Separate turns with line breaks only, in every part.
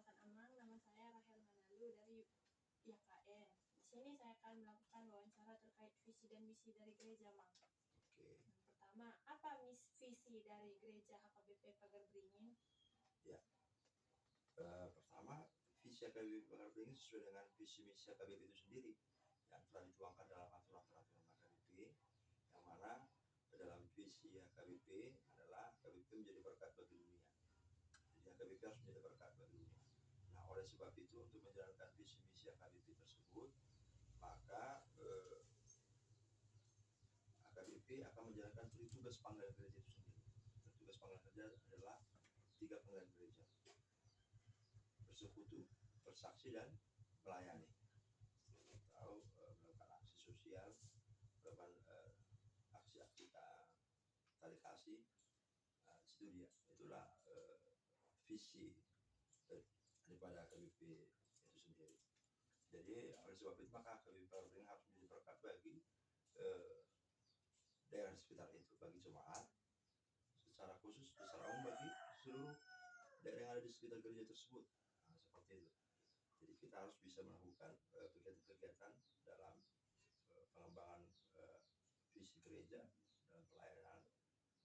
Perkenalkan Amang, nama saya Rahel Manalu dari IAKN. Di sini saya akan melakukan wawancara terkait visi dan misi dari gereja Mang.
Oke.
Yang pertama, apa visi dari gereja HKBP Pagar Beringin?
Ya. Pertama, visi HKBP Pagar Beringin sesuai dengan visi misi HKBP itu sendiri yang telah dituangkan dalam aturan-aturan HKBP, yang mana dalam visi HKBP adalah HKBP menjadi berkat bagi dunia. Jadi HKBP harus menjadi berkat bagi dunia. Nah, oleh sebab itu untuk menjalankan visi misi HKBP tersebut, maka HKBP akan menjalankan tugas panggilan gereja itu sendiri. Tugas panggilan gereja adalah 3 panggilan gereja: bersekutu, bersaksi, dan melayani, atau melakukan aksi sosial, melakukan aksi-aksi tali kasih. Itu dia, itulah visi daripada HKBP itu sendiri. Jadi oleh sebab itu maka HKBP Pagar Beringin harus menjadi berkat bagi daerah sekitar itu, bagi jemaat secara khusus, secara umum bagi seluruh daerah yang ada di sekitar gereja tersebut. Nah, seperti itu. Jadi kita harus bisa melakukan kegiatan-kegiatan dalam pengembangan visi gereja, dalam pelayanan,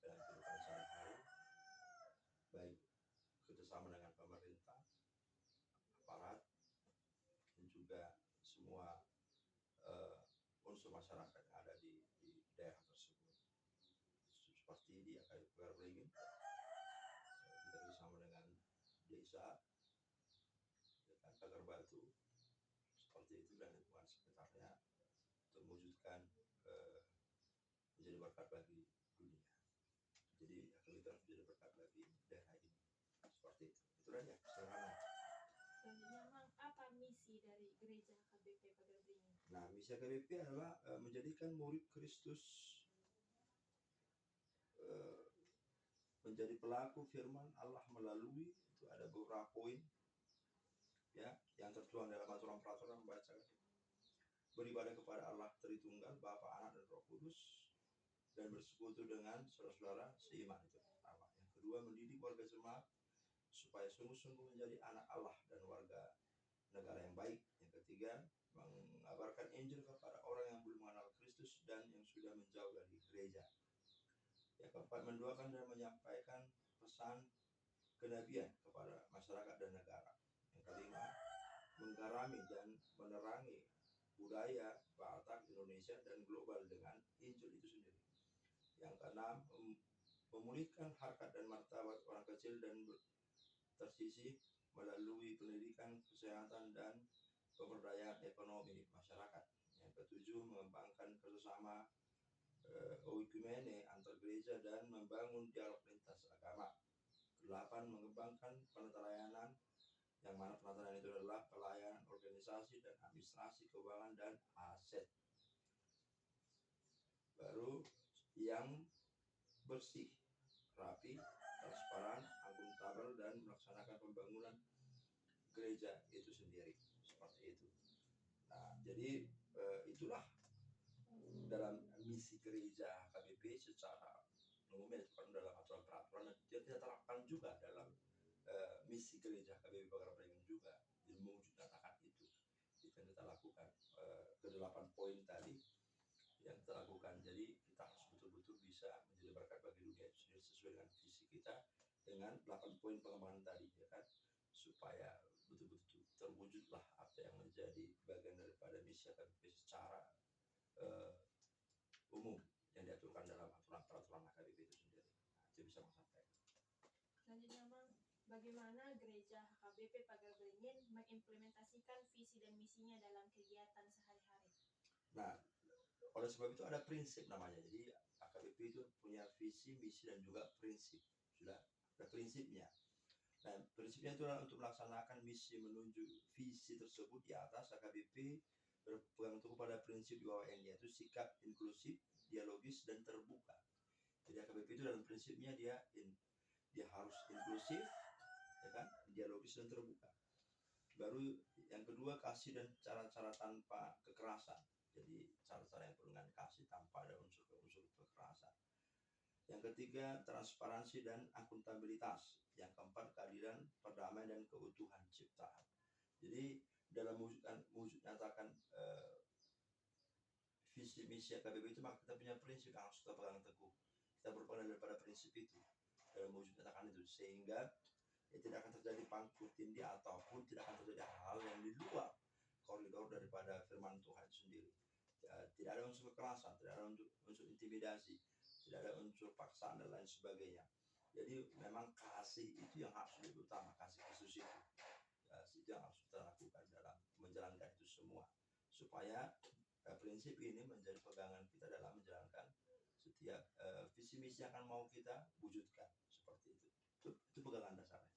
dalam kehidupan sehari-hari, baik kerjasama dengan pemerintah, aparat, dan juga semua unsur masyarakat yang ada di daerah tersebut. Seperti di HKBP Pagar Beringin, kita bersama dengan desa, dengan Pagar Batu, seperti itu, dan lingkungan sekitarnya untuk mewujudkan menjadi berkat bagi dunia. Jadi HKBP harus menjadi berkat bagi daerah ini. Seperti itu. Itu aja, sederhana.
Selanjutnya, Mang, apa misi dari gereja HKBP Pagar Beringin?
Nah, misi HKBP adalah menjadikan murid Kristus menjadi pelaku firman Allah melalui, itu ada beberapa poin ya yang tertuang dalam aturan peraturan membacakan: beribadah kepada Allah Tritunggal, Bapa, Anak, dan Roh Kudus, dan bersekutu dengan saudara-saudara seiman. Itu pertama. Yang kedua, mendidik warga jemaat supaya sungguh-sungguh menjadi anak Allah dan warga negara yang baik. Yang ketiga, mengabarkan Injil kepada orang yang belum mengenal Kristus dan yang sudah menjauh dari gereja. Yang keempat, mendoakan dan menyampaikan pesan kenabian kepada masyarakat dan negara. Yang kelima, menggarami dan menerangi budaya Batak, Indonesia, dan global dengan Injil itu sendiri. Yang keenam, memulihkan harkat dan martabat orang kecil dan tersisih melalui pendidikan, kesehatan, dan pemberdayaan ekonomi masyarakat. Yang ketujuh, mengembangkan kerjasama oikumene antar gereja dan membangun dialog lintas agama. Kedelapan, mengembangkan penata layanan, yang mana penata layanan itu adalah pelayanan organisasi dan administrasi keuangan dan aset. Baru yang bersih, rapi, transparan, akuntabel, dan melaksanakan pembangunan gereja itu sendiri. Seperti itu. Nah, jadi itulah dalam misi gereja HKBP secara umumnya itu dalam aturan peraturan, dan kita terapkan juga dalam misi gereja HKBP Pagar Beringin juga. Jadi mewujudkan itu yang kita lakukan, ke-8 poin tadi yang kita lakukan. Jadi kita harus betul-betul bisa menjadi berkat bagi dunia itu sesuai dengan visi kita dengan 8 poin pengembangan tadi, ya kan, supaya betul-betul terwujudlah apa yang menjadi bagian daripada misi HKBP secara umum yang diaturkan dalam aturan-peraturan HKBP itu sendiri. Nah, itu bisa sampaikan.
Selanjutnya, Mang, bagaimana gereja HKBP Pagar Beringin mengimplementasikan visi dan misinya dalam kegiatan sehari-hari?
Nah, oleh sebab itu ada prinsip namanya. Jadi HKBP itu punya visi, misi, dan juga prinsip. Sudah ada prinsipnya. Nah, prinsipnya itu adalah untuk melaksanakan misi menuju visi tersebut di atas, HKBP berpegang teguh pada prinsip di bawahnya, yaitu sikap inklusif, dialogis, dan terbuka. Jadi HKBP itu dalam prinsipnya dia harus inklusif, ya kan, dialogis, dan terbuka. Baru yang kedua, kasih dan cara-cara tanpa kekerasan. Jadi cara-cara yang penuh dengan kasih tanpa ada unsur kekerasan. Yang ketiga, transparansi dan akuntabilitas. Yang keempat, keadilan, perdamaian, dan keutuhan ciptaan. Jadi dalam mewujud nyatakan visi misi AKBP itu, maka kita punya prinsip yang harus kita pegang teguh. Kita berpegang daripada prinsip itu dalam mewujud nyatakan itu, sehingga tidak akan terjadi pangku tindih ataupun tidak akan terjadi hal-hal yang di luar koridor daripada firman Tuhan itu sendiri. Tidak ada unsur kekerasan, tidak ada unsur intimidasi, tidak ada unsur paksaan dan lain sebagainya. Jadi memang kasih itu yang harus lebih utama, kasih Kristus itu. Kasih itu yang harus kita lakukan dalam menjalankan itu semua, supaya prinsip ini menjadi pegangan kita dalam menjalankan setiap visi misi yang akan mau kita wujudkan, seperti itu. Itu pegangan dasarnya.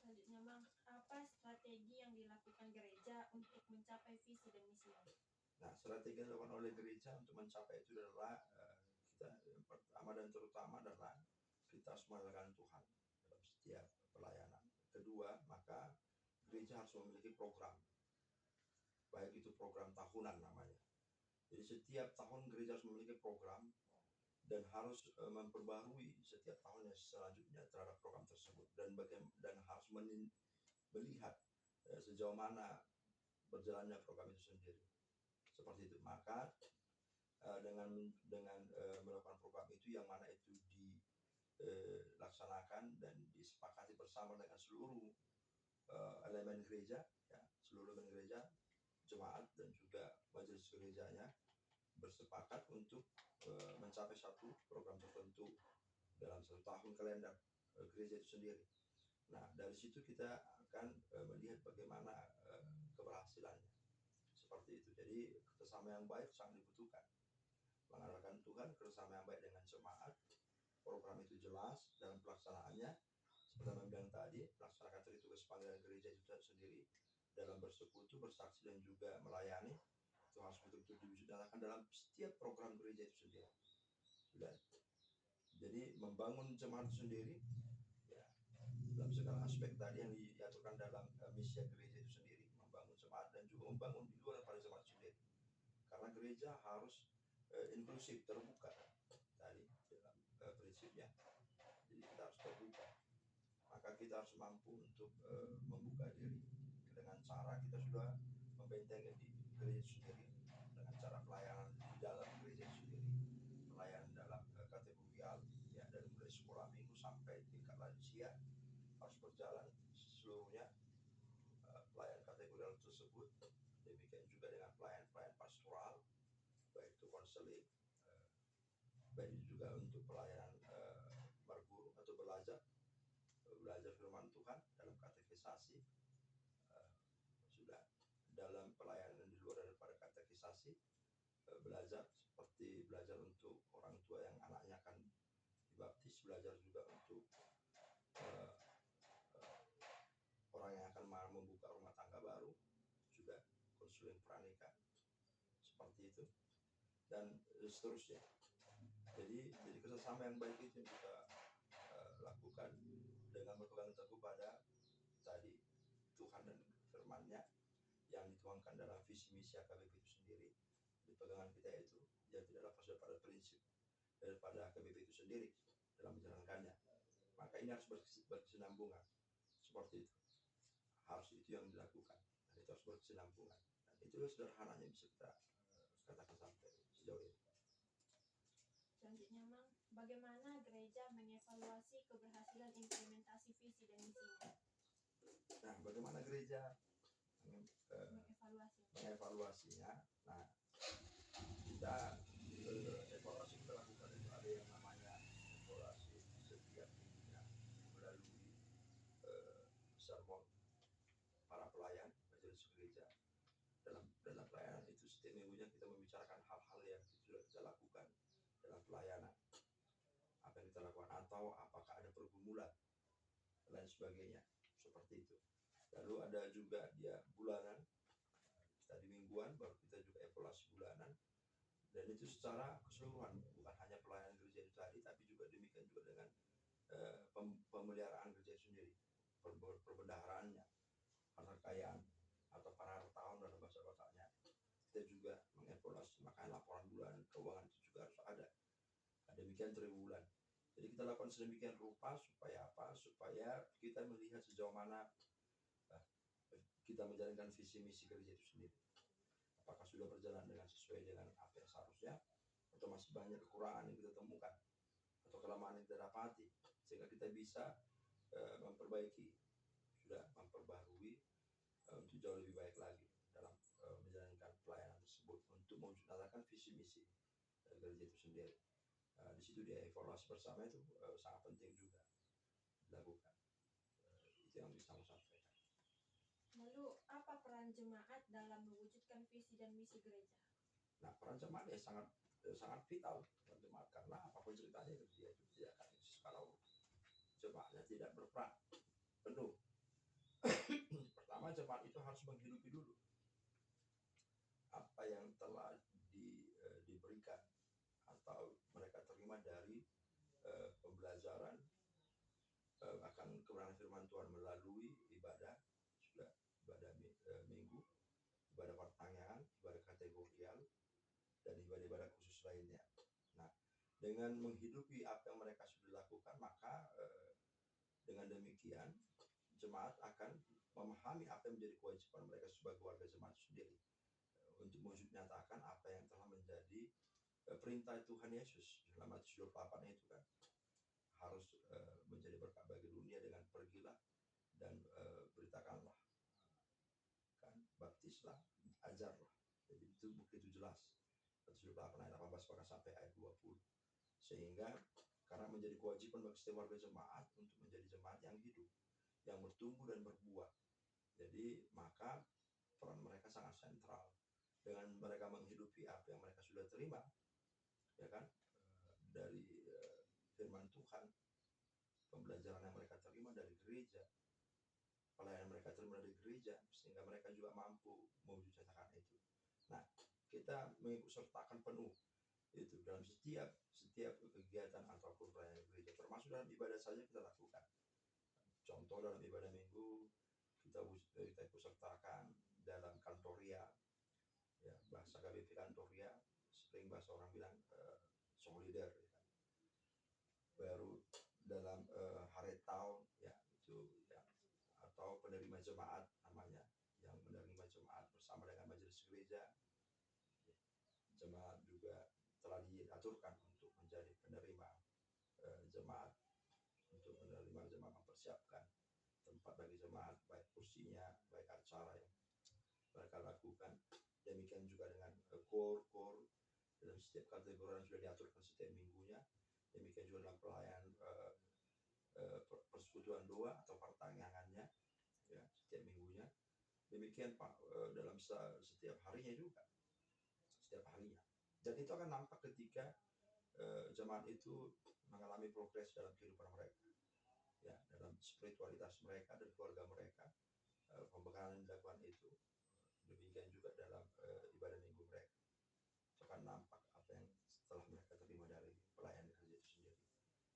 Selanjutnya Bang, apa strategi yang dilakukan gereja untuk mencapai visi dan misinya?
Nah, strategi yang dilakukan oleh gereja untuk mencapai itu adalah kita yang pertama dan terutama adalah kita harus mengandalkan Tuhan dalam setiap pelayanan. Kedua, maka gereja harus memiliki program, baik itu program tahunan namanya. Jadi setiap tahun gereja harus memiliki program dan harus memperbarui setiap tahunnya selanjutnya terhadap program tersebut, dan harus melihat sejauh mana berjalannya program itu sendiri, seperti itu. Maka dengan melakukan program itu, yang mana itu dilaksanakan dan disepakati bersama dengan seluruh elemen gereja, ya, seluruh elemen gereja, jemaat dan juga majelis gerejanya bersepakat untuk mencapai satu program tertentu dalam satu tahun kalender gereja itu sendiri. Nah, dari situ kita akan melihat bagaimana keberhasilannya, seperti itu. Jadi kerjasama yang baik sangat dibutuhkan, mengandalkan Tuhan, kerjasama yang baik dengan jemaat, program itu jelas dalam pelaksanaannya. Seperti yang bilang tadi, melaksanakan tugas panggilan gereja itu sendiri dalam bersekutu, bersaksi, dan juga melayani, itu harus betul-betul diwujudkan dalam setiap program gereja itu sendiri. Sudah. Jadi membangun jemaat sendiri, ya, dalam segala aspek tadi yang diaturkan dalam misi gereja itu sendiri, membangun jemaat dan juga membangun di luar daripada jemaat sendiri. Karena gereja harus inklusif, terbuka tadi dalam prinsipnya. Jadi kita harus terbuka. Maka kita harus mampu untuk membuka diri dengan cara kita sudah membentengi di gereja itu sendiri, dengan cara pelayanan di dalam gereja itu sendiri, pelayanan dalam kategorial, ya, dari mulai sekolah minggu sampai tingkat lansia harus berjalan seluruhnya pelayanan kategorial tersebut. Demikian juga dengan pelayan pastoral, baik itu konseling, baik juga untuk pelayanan berguru atau belajar firman Tuhan dalam katekisasi, sudah dalam pelayanan di luar daripada katekisasi, belajar seperti belajar untuk orang tua yang anaknya akan dibaptis, belajar juga untuk orang yang akan membuka rumah tangga baru, juga konseling pranikah, seperti itu, dan seterusnya. Jadi kerjasama yang baik itu yang kita lakukan dengan berpegang teguh pada tadi Tuhan dan firman-Nya yang dituangkan dalam visi misi AKBP itu sendiri. Di pegangan kita itu dia tidak lepas daripada prinsip daripada AKBP itu sendiri dalam menjalankannya. Maka ini harus berkesinambungan, seperti itu. Harus itu yang dilakukan, dan itu harus berkesinambungan. Dan itu sederhananya bisa kita katakan sampai sejauh ini.
Selanjutnya Bang, bagaimana gereja mengevaluasi keberhasilan implementasi visi dan misinya?
Nah, bagaimana gereja
mengevaluasinya?
Nah, kita evaluasi kita lakukan itu ada yang namanya evaluasi setiap minggunya melalui sermon para pelayan majelis gereja. Dalam pelayanan itu setiap minggunya kita membicarakan hal-hal yang sudah kita lakukan dalam pelayanan, apa yang kita lakukan atau apakah ada pergumulan dan lain sebagainya, seperti itu. Lalu ada juga dia bulanan, tadi mingguan, baru kita juga evaluasi bulanan, dan itu secara keseluruhan, bukan hanya pelayanan gereja itu tadi, tapi juga demikian juga dengan pemeliharaan gereja sendiri, perbendaharaannya, harta kekayaan atau para hartawan dalam bahasa Bataknya. Kita juga mengevaluasi, makanya laporan bulanan keuangan itu juga harus ada. Demikian triwulan. Jadi kita lakukan sedemikian rupa supaya apa? Supaya kita melihat sejauh mana kita menjalankan visi misi gereja itu sendiri. Apakah sudah berjalan dengan sesuai dengan apa yang seharusnya, atau masih banyak kekurangan yang kita temukan, atau kelemahan yang kita dapati, sehingga kita bisa memperbaiki, sudah memperbarui untuk jauh lebih baik lagi dalam menjalankan pelayanan tersebut untuk mewujudkan visi misi gereja itu sendiri. Di situ dia evaluasi bersama itu sangat penting juga dilakukan. Itu yang bisa saya sampaikan.
Lalu apa peran jemaat dalam mewujudkan visi dan misi gereja?
Nah, peran jemaat ya sangat vital peran jemaat, karena apapun ceritanya dia itu tidak akan eksis kalau jemaatnya tidak berperan penuh. Pertama, jemaat itu harus menghidupi dulu apa yang telah diberikan atau mereka terima dari pembelajaran akan kebenaran firman Tuhan melalui ibadah minggu, ibadah pertanyaan, ibadah kategorial, dan ibadah-ibadah khusus lainnya. Nah, dengan menghidupi apa yang mereka sudah lakukan, maka dengan demikian jemaat akan memahami apa yang menjadi kewajiban mereka sebagai warga jemaat sendiri untuk menyatakan apa yang telah menjadi perintah Tuhan Yesus dalam Matius 28 itu kan, harus menjadi berkat bagi dunia dengan pergilah dan beritakanlah, kan, baptislah, ajarlah. Jadi itu begitu jelas. Matius 28 ayat 18 bahkan sampai ayat 20. Sehingga karena menjadi kewajiban bagi setiap warga jemaat untuk menjadi jemaat yang hidup, yang bertumbuh dan berbuah. Jadi maka peran mereka sangat sentral. Dengan mereka menghidupi apa yang mereka sudah terima, ya kan, dari firman Tuhan, pembelajaran yang mereka terima dari gereja, pelayanan mereka terima dari gereja, sehingga mereka juga mampu mewujudkan itu. Nah, kita mengikut sertakan penuh itu dalam setiap kegiatan ataupun pelayanan gereja, termasuk dalam ibadah saja kita lakukan. Contoh dalam ibadah minggu kita ikut sertakan dalam kantoria, ya, bahasa KBP kantoria, sering bahasa orang bilang solider, ya kan. Baru dalam haretau, ya, itu ya, atau penerima jemaat namanya, yang menerima jemaat bersama dengan majelis gereja. Jemaat juga telah diaturkan untuk menjadi penerima jemaat, untuk menerima jemaat, mempersiapkan tempat bagi jemaat, baik kursinya, baik acara yang mereka lakukan. Demikian juga dengan core dalam setiap kategori yang sudah diaturkan setiap minggunya. Demikian juga dalam pelayanan persekutuan doa atau pertanyaannya, ya, setiap minggunya. Demikian Pak, dalam setiap harinya juga, setiap harinya. Dan itu akan nampak ketika jemaat itu mengalami progres dalam kehidupan mereka, ya, dalam spiritualitas mereka dan keluarga mereka, pembekalan yang dilakukan itu. Demikian juga dalam ibadah minggu mereka, itu akan nampak apa yang setelah mereka terima dari pelayanan gereja itu sendiri.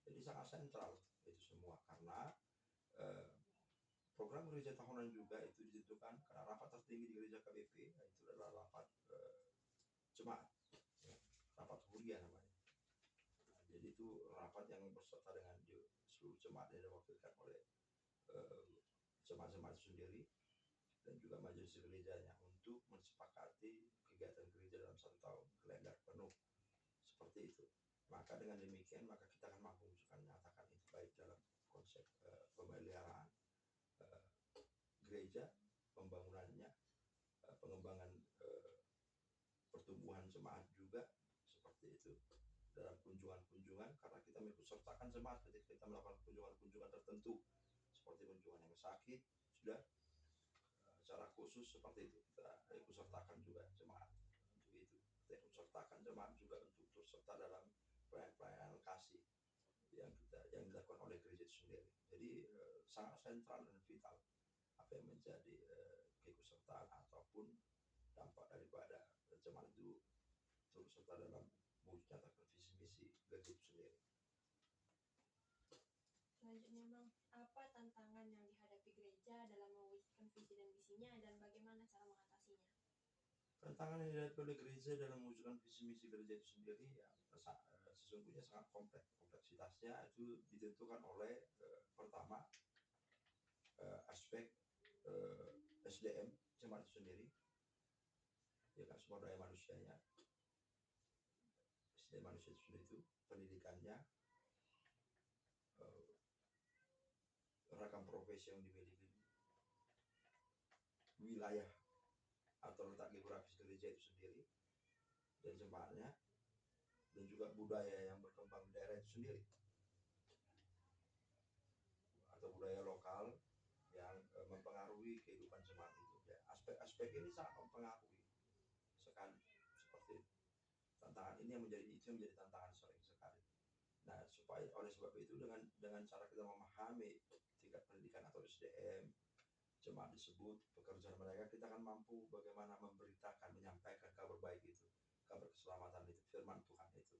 Jadi sangat sentral itu semua, karena program gereja tahunan juga itu ditentukan karena rapat tertinggi di gereja KBP itu adalah rapat jemaat, ya, rapat huria namanya. Nah, jadi itu rapat yang berserta dengan seluruh jemaat yang diwakilkan oleh jemaat-jemaat itu sendiri dan juga majelis gerejanya untuk mensepakati kegiatan gereja dalam 1 tahun kalender penuh, seperti itu. Maka dengan demikian maka kita akan mampu menyatakan itu baik dalam konsep pemeliharaan gereja, pembangunannya, pengembangan pertumbuhan jemaat juga, seperti itu. Dalam kunjungan-kunjungan, karena kita mengikut sertakan jemaat ketika kita melakukan kunjungan-kunjungan tertentu, seperti kunjungan yang sakit, sudah secara khusus seperti itu kita ikut sertakan juga jemaat untuk itu. Kita ikut sertakan jemaat juga untuk turut serta dalam pelayanan kasih yang dilakukan oleh gereja itu sendiri. Jadi sangat sentral dan vital apa yang menjadi keikutsertaan ataupun dampak daripada jemaat itu turut serta dalam mewujudkan visi misi gereja itu sendiri.
Selanjutnya Bang, apa tantangan yang dihadapi gereja dalam mewujudkan visi dan misinya dan bagaimana cara mengatasinya?
Tantangan yang dihadapi oleh gereja dalam mewujudkan visi misi gereja itu sendiri ya sesungguhnya sangat kompleks. Kompleksitasnya itu ditentukan oleh pertama aspek SDM jemaat itu sendiri, ya kan, sumber daya manusianya, SDM manusia itu sendiri, itu pendidikannya, ragam profesi yang dimiliki, wilayah atau letak geografis gereja itu sendiri dan jemaatnya, dan juga budaya yang berkembang di daerah itu sendiri atau budaya lokal yang mempengaruhi kehidupan jemaat itu. Ya, aspek-aspek ini sangat mempengaruhi sekali, seperti itu. Tantangan ini yang menjadi tantangan sering sekali. Nah, supaya oleh sebab itu dengan cara kita memahami tingkat pendidikan atau SDM jemaat disebut, pekerjaan mereka, kita akan mampu bagaimana memberitakan, menyampaikan kabar baik itu, kabar keselamatan itu, firman Tuhan itu,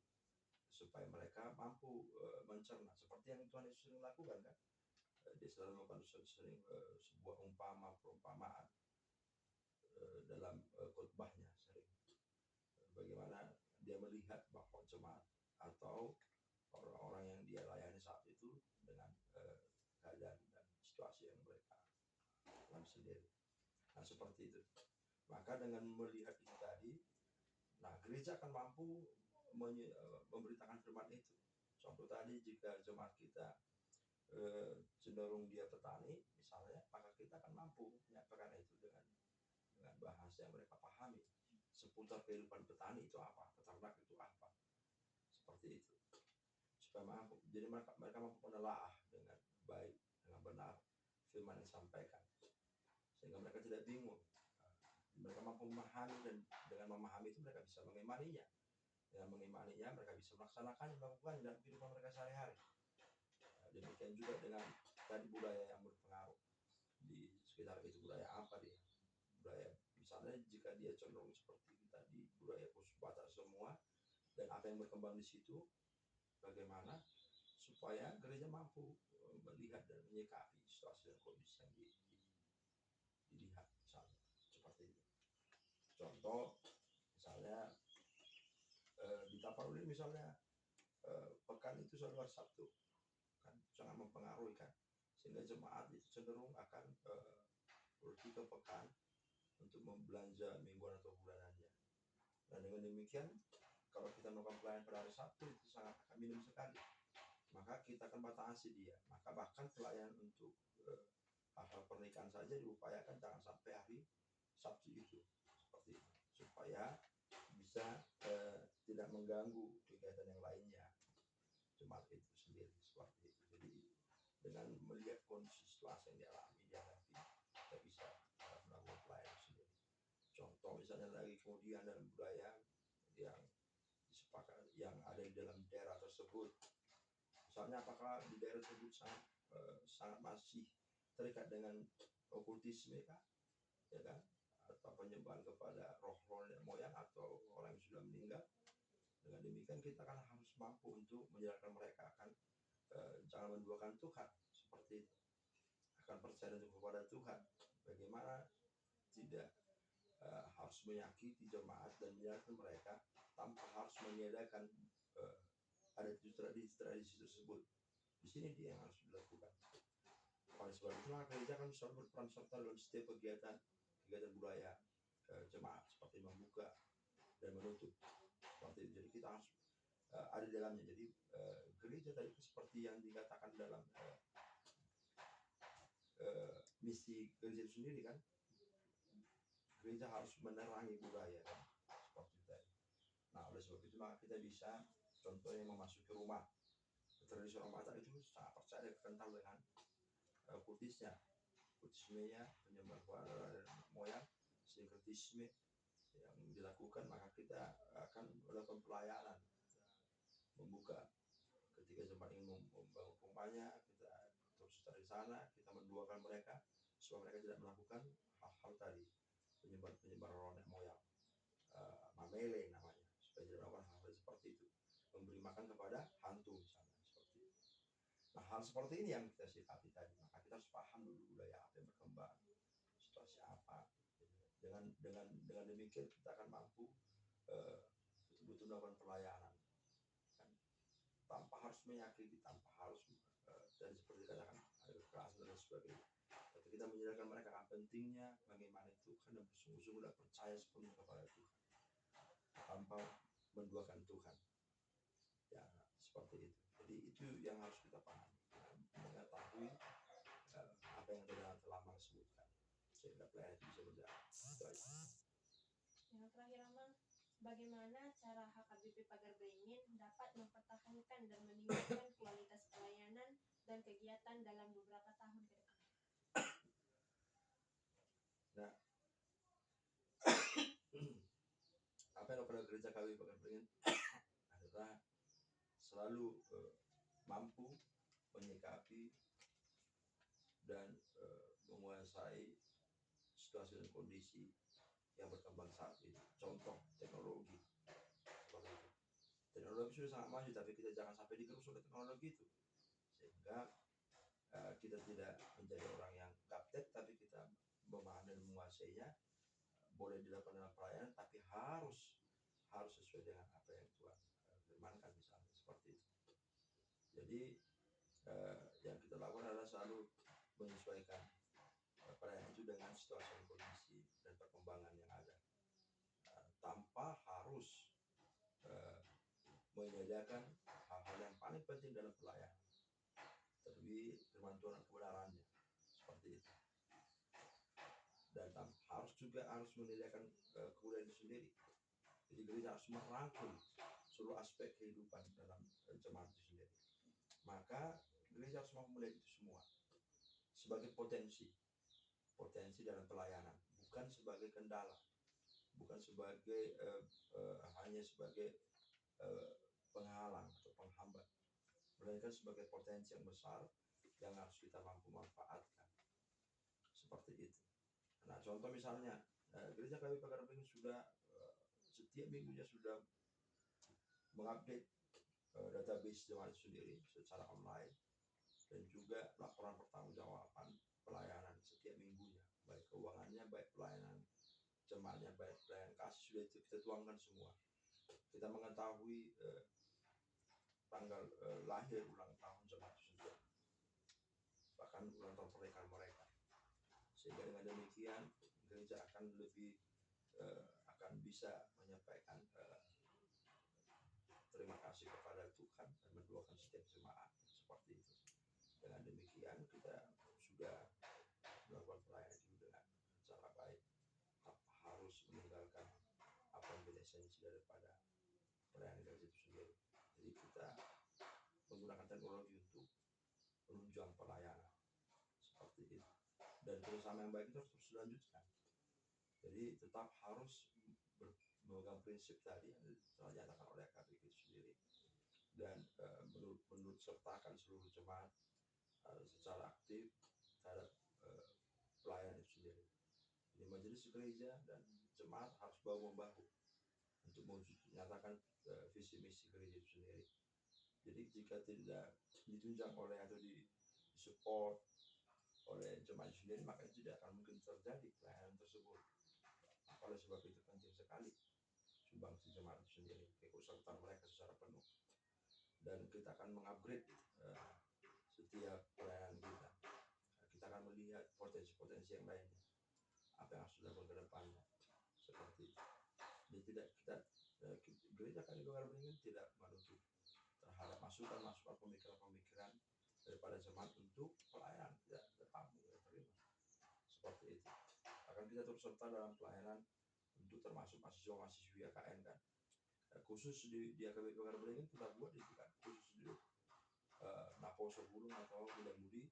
supaya mereka mampu mencerna seperti yang Tuhan Yesus sering lakukan, kan. Dia selalu melakukan sering sebuah perumpamaan dalam khotbahnya sering, bagaimana dia melihat bahwa jemaat atau orang-orang yang dia layani saat itu dengan keadaan dan situasi yang mereka alami sendiri. Nah, seperti itu. Maka dengan melihat itu tadi, nah gereja akan mampu memberitakan firman itu. Contoh tadi, jika jemaat kita cenderung dia petani misalnya, maka kita akan mampu menyampaikan itu dengan bahasa yang mereka pahami seputar kehidupan petani itu apa, peternak itu apa, seperti itu, supaya mampu. Jadi mereka mampu menelaah dengan baik, dengan benar firman yang disampaikan, sehingga mereka tidak bingung. Mereka mampu memahami, dan dengan memahami itu mereka bisa mengimaninya. Dengan mengimaninya mereka bisa melaksanakannya, melakukannya dalam kehidupan mereka sehari-hari. Demikian juga dengan tadi budaya yang berpengaruh di sekitar itu. Budaya apa dia? Budaya misalnya jika dia cenderung seperti kita di budaya khusus Batak semua, dan apa yang berkembang di situ, bagaimana supaya gereja mampu melihat dan menyikapi situasi dan kondisi yang dilihat, misalnya seperti itu. Contoh misalnya di Tapanuli misalnya, pekan itu selalu hari Sabtu, kan sangat mempengaruhi, kan, sehingga jemaat itu cenderung akan pergi ke pekan untuk membelanja mingguan atau bulanannya. Dan dengan demikian, kalau kita melakukan pelayanan pada hari Sabtu itu sangat akan minim sekali, maka kita akan batasi dia. Maka bahkan pelayanan untuk hal-hal pernikahan saja diupayakan jangan sampai hari Sabtu itu, seperti itu, supaya bisa tidak mengganggu kegiatan yang lainnya jemaat itu sendiri, seperti itu. Jadi dengan melihat kondisi situasi yang dihadapi, kita bisa melakukan pelayanan sendiri. Contoh misalnya lagi kemudian dalam budaya yang disepakati yang ada di dalam daerah tersebut, misalnya apakah di daerah tersebut sangat masih terikat dengan okultisme, kan, ya kan, atau penyembahan kepada roh-roh nenek moyang atau orang yang sudah meninggal. Dengan demikian kita kan harus mampu untuk menjelaskan mereka akan jangan menduakan Tuhan, seperti itu, akan percaya kepada Tuhan, bagaimana tidak harus menyakiti jemaat dan menjelaskan mereka tanpa harus meniadakan ada tradisi tersebut. Di sini dia yang harus dilakukan. Oleh sebab itulah gereja kan selalu berperan serta dalam setiap kegiatan budaya jemaat, seperti membuka dan menutup, seperti itu. Jadi kita harus ada di dalamnya. Jadi gereja tadi seperti yang dikatakan dalam misi gereja itu sendiri, kan, gereja harus menerangi budaya, kan, seperti itu tadi. Nah, oleh sebab itu maka kita bisa contohnya memasuki rumah. Tradisi orang Batak itu sangat percaya kental dengan kultismenya, penyembahan moyang, sinkretisme yang dilakukan. Maka kita akan melakukan pelayanan, membuka ketika jemaat ingin membangun rumahnya, kita terus dari sana kita menduakan mereka supaya mereka tidak melakukan hal-hal tadi, penyebar roh nenek moyang, mamele namanya, supaya tidak melakukan hal-hal seperti itu, memberi makan kepada hantu misalnya, seperti itu. Nah, hal seperti ini yang kita sikapi tadi. Maka kita harus paham dulu budaya apa yang berkembang, situasi apa, Dengan demikian kita akan mampu betul-betul melakukan pelayanan, kan? Tanpa harus menyakiti, tanpa harus dan seperti dikatakan ada kekerasan dan sebagainya. Tapi kita menjelaskan mereka akan pentingnya bagaimana Tuhan dan bersungguh-sungguh dan percaya sepenuhnya kepada Tuhan tanpa menduakan Tuhan. Ya, seperti itu. Jadi itu yang harus kita pahami, mengetahui apa yang telah Amang sebutkan sehingga pelayanan itu bisa berjalan. Itu aja.
Yang terakhir, Amang, bagaimana cara HKBP Pagar Beringin dapat mempertahankan dan meningkatkan kualitas pelayanan dan kegiatan dalam beberapa tahun ke depan?
Nah, apa yang pada gereja KBP Pagar Beringin adalah selalu mampu menyikapi dan menguasai situasi dan kondisi yang berkembang saat ini. Contoh teknologi seperti itu. Teknologi sudah sangat maju, tapi kita jangan sampai digerus oleh teknologi itu, sehingga kita tidak menjadi orang yang gaptek, tapi kita memahami dan menguasainya. Boleh dilakukan dalam pelayanan, tapi harus sesuai dengan apa yang Tuhan firmankan, misalnya seperti itu. Jadi yang kita lakukan adalah selalu menyesuaikan pelayanan itu dengan situasi dan kondisi dan perkembangan yang ada, tanpa harus menyediakan hal-hal yang paling penting dalam pelayanan, terlebih firman Tuhan dan kebenarannya, seperti itu. Dan harus menyediakan kebudayaan itu sendiri. Jadi gereja harus merangkul seluruh aspek kehidupan dalam jemaat itu sendiri. Maka gereja harus mampu melihat itu semua sebagai potensi dalam pelayanan, bukan sebagai kendala, bukan sebagai hanya sebagai penghalang atau penghambat, melainkan sebagai potensi yang besar yang harus kita mampu manfaatkan, seperti itu. Nah, contoh misalnya gereja KBP Pagar Beringin sudah setiap minggunya sudah mengupdate database jemaat sendiri secara online, dan juga laporan pertanggungjawaban pelayanan setiap minggunya, baik keuangannya, baik pelayanan jemaatnya, baik pelayanan kasih, sudah itu kita tuangkan semua. Kita mengetahui tanggal lahir, ulang tahun jemaat tersebut, bahkan ulang tahun pernikahan mereka, sehingga dengan demikian gereja akan lebih akan bisa menyampaikan terima kasih kepada Tuhan dan mendoakan setiap jemaat, seperti itu. Dengan demikian kita sudah melakukan pelayanan itu dengan cara baik, tanpa harus meninggalkan apa yang menjadi esensi daripada pelayanan gereja itu sendiri. Jadi kita menggunakan teknologi untuk menunjang pelayanan, seperti itu. Dan kerjasama yang baik itu harus terus dilanjutkan. Jadi tetap harus memegang prinsip tadi yang telah dinyatakan oleh KBP itu sendiri, dan menurut sertakan seluruh jemaat secara aktif terhadap pelayanan itu sendiri. Jadi majelis gereja dan jemaat harus bahu-membahu untuk menyatakan visi misi gereja itu sendiri. Jadi jika tidak ditunjang oleh atau disupport oleh jemaat itu sendiri, maka itu tidak akan mungkin terjadi pelayanan tersebut. Oleh sebab itu penting sekali sumbangsi jemaat itu sendiri, keikutsertaan mereka secara penuh. Dan kita akan mengupgrade setiap pelayanan kita. Kita akan melihat potensi-potensi yang lainnya, apa yang harus dilakukan ke depannya, seperti itu. Jadi tidak gereja KBP Pagar Beringin tidak menutup terhadap masukan-masukan, pemikiran-pemikiran daripada jemaat untuk pelayanan, tidak tertamu, tidak terima, seperti itu. Akan kita terus serta dalam pelayanan untuk termasuk mahasiswa-mahasiswi AKN, kan. Khusus di KBP Pagar Beringin kita buat itu, kan, khusus di Napo Sebulung atau Muda-Mudi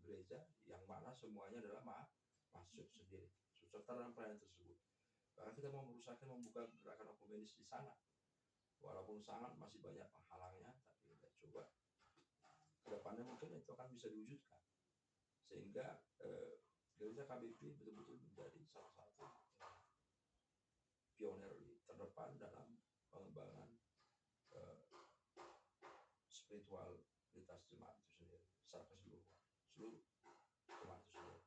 gereja, yang mana semuanya adalah mahasiswa sendiri, serta dalam pelayanan tersebut. Bahkan kita mau berusaha membuka gerakan okumenis di sana, walaupun sangat masih banyak penghalangnya, tapi kita coba kedepannya mungkin itu akan bisa diwujudkan, sehingga gereja KBP betul-betul menjadi salah satu pionir terdepan dalam pengembangan spiritualitas jemaat itu sendiri secara keseluruhan, seluruh jemaat itu sendiri,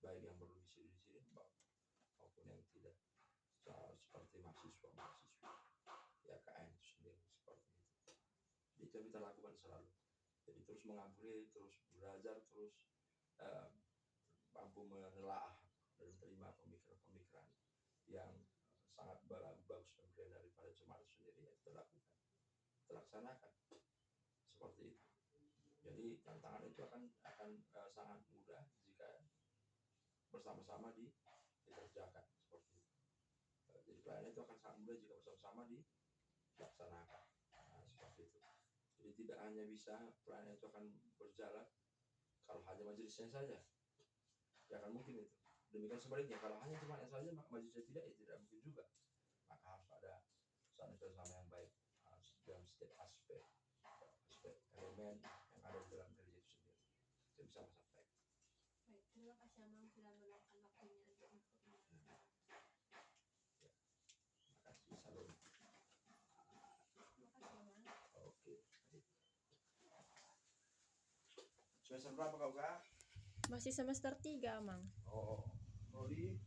baik yang berdomisili di sini maupun seperti mahasiswa ya KN itu sendiri seperti itu. Jadi itu yang kita lakukan selalu. Jadi terus mengampuni, terus belajar, terus mampu menelaah dan menerima pemikiran-pemikiran yang sangat bagus dan brilian daripada jemaat sendiri, yang kita lakukan, kita laksanakan seperti itu. Jadi tantangan itu akan sangat mudah jika bersama-sama dikerjakan seperti itu. Jadi pelayanan itu akan sangat mudah jika bersama-sama dilaksanakan. Nah, seperti itu. Jadi tidak hanya bisa pelayanan itu akan berjalan kalau hanya majelisnya saja, ya akan mungkin itu. Demikian sebaliknya, kalau hanya jemaatnya saja maka majelisnya tidak, ya tidak mungkin juga. Maka harus ada saling kerjasama yang baik dalam setiap aspek elemen yang ada di dalam gereja itu sendiri. Saya bisa sampaikan.
Baik, terima kasih Amang sudah meluangkan waktunya untuk informasi.
Ya, terima kasih. Salam.
Terima kasih Amang.
Oke. Semester berapa kau, Kak?
Masih semester 3 Amang.
Oh, Rodi